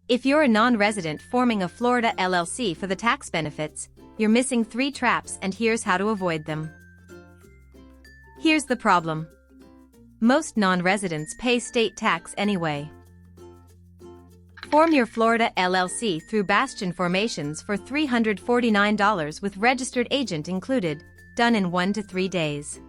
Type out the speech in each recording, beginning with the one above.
If you're a non-resident forming a Florida LLC for the tax benefits, you're missing 3 traps, and here's how to avoid them. Here's the problem. Most non-residents pay state tax anyway. Form your Florida LLC through Bastion Formations for $349 with registered agent included, done in 1 to 3 days.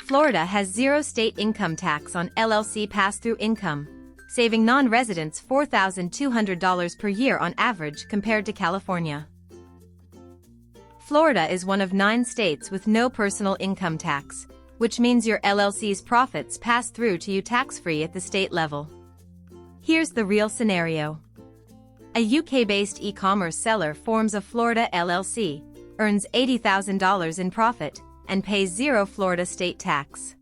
Florida has 0 state income tax on LLC pass-through income, saving non-residents $4,200 per year on average compared to California. Florida is one of 9 states with no personal income tax, which means your LLC's profits pass through to you tax-free at the state level. Here's the real scenario. A UK-based e-commerce seller forms a Florida LLC, earns $80,000 in profit, and pays 0 Florida state tax.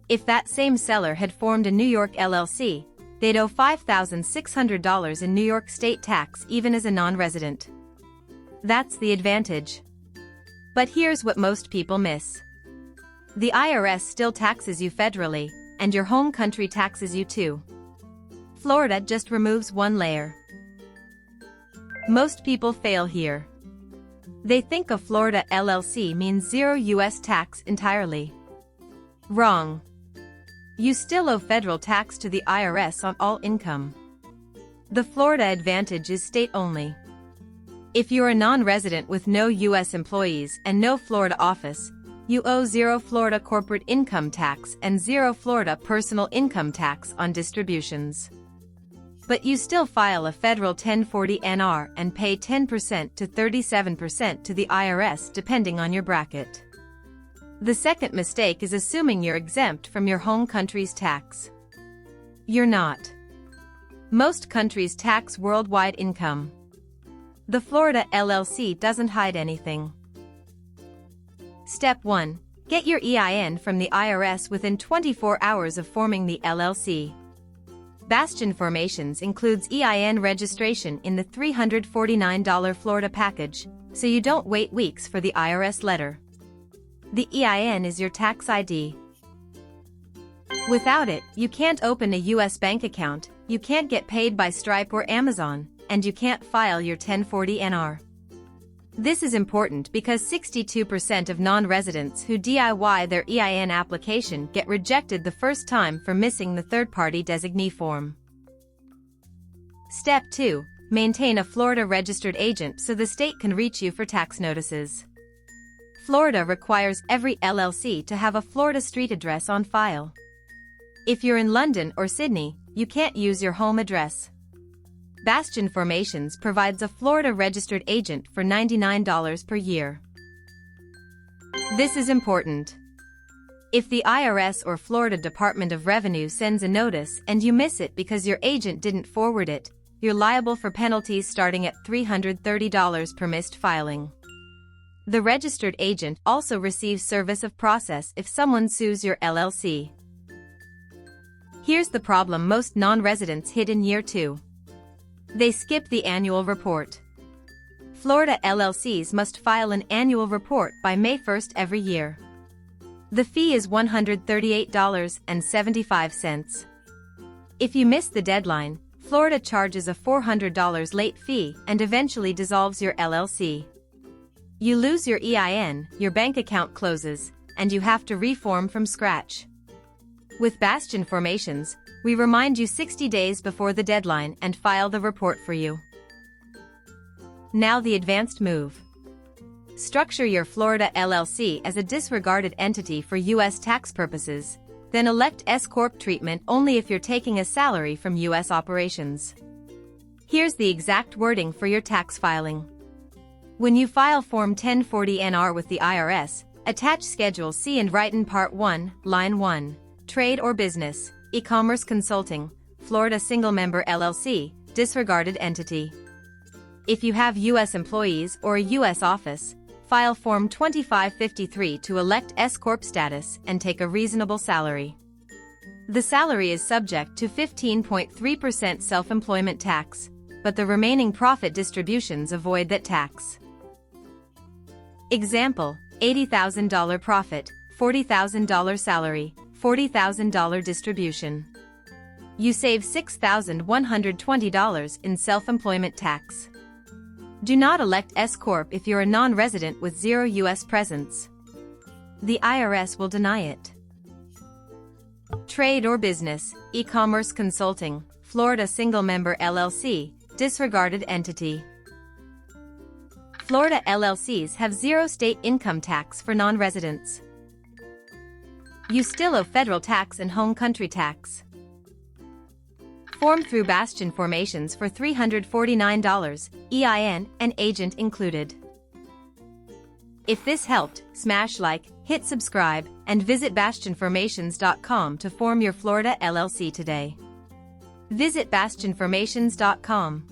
If that same seller had formed a New York LLC, they'd owe $5,600 in New York state tax even as a non-resident. That's the advantage. But here's what most people miss. The IRS still taxes you federally, and your home country taxes you too. Florida just removes one layer. Most people fail here. They think a Florida LLC means 0 U.S. tax entirely. Wrong. You still owe federal tax to the IRS on all income. The Florida advantage is state-only. If you're a non-resident with no U.S. employees and no Florida office, you owe 0 Florida corporate income tax and 0 Florida personal income tax on distributions. But you still file a federal 1040 NR and pay 10% to 37% to the IRS depending on your bracket. The second mistake is assuming you're exempt from your home country's tax. You're not. Most countries tax worldwide income. The Florida LLC doesn't hide anything. Step 1. Get your EIN from the IRS within 24 hours of forming the LLC. Bastion Formations includes EIN registration in the $349 Florida package, so you don't wait weeks for the IRS letter. The EIN is your tax ID. Without it, you can't open a U.S. bank account, you can't get paid by Stripe or Amazon, and you can't file your 1040 NR. This is important because 62% of non-residents who DIY their EIN application get rejected the first time for missing the third-party designee form. Step 2. Maintain a Florida registered agent so the state can reach you for tax notices. Florida requires every LLC to have a Florida street address on file. If you're in London or Sydney, you can't use your home address. Bastion Formations provides a Florida registered agent for $99 per year. This is important. If the IRS or Florida Department of Revenue sends a notice and you miss it because your agent didn't forward it, you're liable for penalties starting at $330 per missed filing. The registered agent also receives service of process if someone sues your LLC. Here's the problem most non-residents hit in year 2. They skip the annual report. Florida LLCs must file an annual report by May 1st every year. The fee is $138.75. If you miss the deadline, Florida charges a $400 late fee and eventually dissolves your LLC. You lose your EIN, your bank account closes, and you have to reform from scratch. With Bastion Formations, we remind you 60 days before the deadline and file the report for you. Now the advanced move. Structure your Florida LLC as a disregarded entity for U.S. tax purposes, then elect S-Corp treatment only if you're taking a salary from U.S. operations. Here's the exact wording for your tax filing. When you file Form 1040 NR with the IRS, attach Schedule C and write in Part 1, Line 1, Trade or Business, E-commerce Consulting, Florida Single-Member LLC, disregarded entity. If you have U.S. employees or a U.S. office, file Form 2553 to elect S-Corp status and take a reasonable salary. The salary is subject to 15.3% self-employment tax, but the remaining profit distributions avoid that tax. Example: $80,000 profit, $40,000 salary, $40,000 distribution. You save $6,120 in self-employment tax. Do not elect S-Corp if you're a non-resident with 0 U.S. presence. The IRS will deny it. Trade or business, e-commerce consulting, Florida single-member LLC, disregarded entity. Florida LLCs have 0 state income tax for non-residents. You still owe federal tax and home country tax. Formed through Bastion Formations for $349, EIN and agent included. If this helped, smash like, hit subscribe, and visit bastionformations.com to form your Florida LLC today. Visit bastionformations.com.